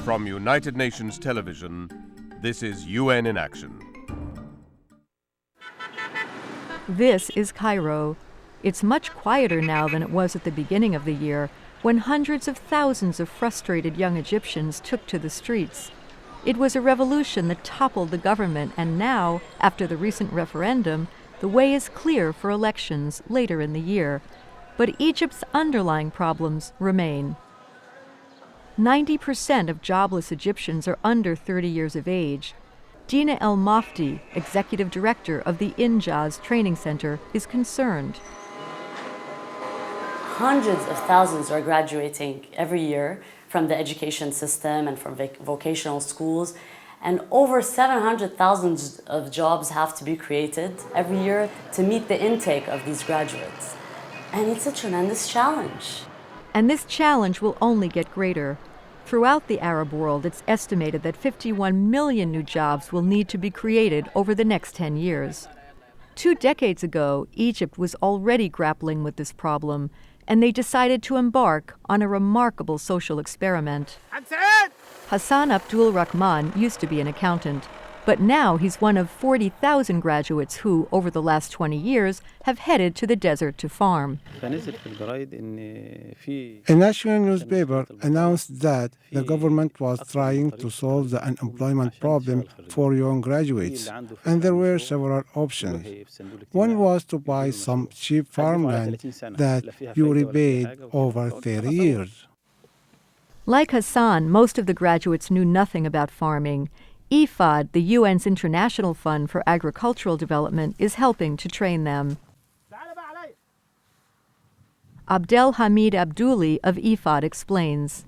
From United Nations Television, this is UN in Action. This is Cairo. It's much quieter now than it was at the beginning of the year, when hundreds of thousands of frustrated young Egyptians took to the streets. It was a revolution that toppled the government, and now, after the recent referendum, the way is clear for elections later in the year. But Egypt's underlying problems remain. 90% of jobless Egyptians are under 30 years of age. Dina El Mafdi, executive director of the Injaz Training Center, is concerned. Hundreds of thousands are graduating every year from the education system and from vocational schools, and over 700,000 of jobs have to be created every year to meet the intake of these graduates. And it's a tremendous challenge. And this challenge will only get greater. Throughout the Arab world, it's estimated that 51 million new jobs will need to be created over the next 10 years. 2 decades ago, Egypt was already grappling with this problem, and they decided to embark on a remarkable social experiment. Hassan Abdul Rahman used to be an accountant, but now he's one of 40,000 graduates who, over the last 20 years, have headed to the desert to farm. A national newspaper announced that the government was trying to solve the unemployment problem for young graduates, and there were several options. One was to buy some cheap farmland that you repaid over 30 years. Like Hassan, most of the graduates knew nothing about farming. IFAD, the UN's International Fund for Agricultural Development, is helping to train them. Abdel Hamid Abdouli of IFAD explains.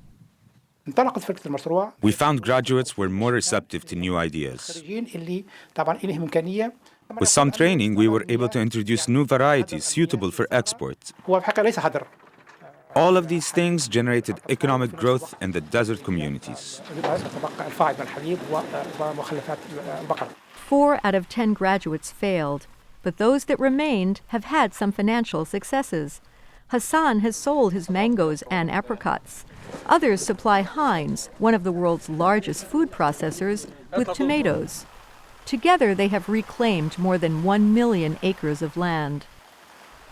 We found graduates were more receptive to new ideas. With some training, we were able to introduce new varieties suitable for export. All of these things generated economic growth in the desert communities. 4 out of 10 graduates failed, but those that remained have had some financial successes. Hassan has sold his mangoes and apricots. Others supply Heinz, one of the world's largest food processors, with tomatoes. Together, they have reclaimed more than 1 million acres of land.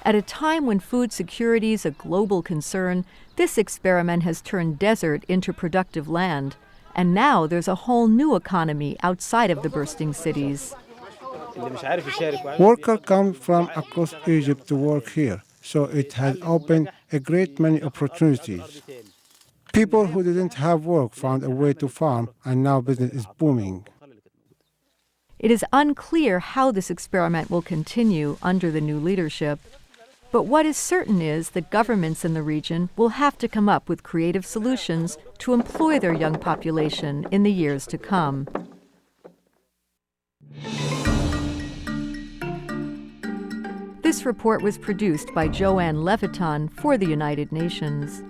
At a time when food security is a global concern, this experiment has turned desert into productive land. And now there's a whole new economy outside of the bursting cities. Workers come from across Egypt to work here, so it has opened a great many opportunities. People who didn't have work found a way to farm, and now business is booming. It is unclear how this experiment will continue under the new leadership. But what is certain is that governments in the region will have to come up with creative solutions to employ their young population in the years to come. This report was produced by Joanne Leviton for the United Nations.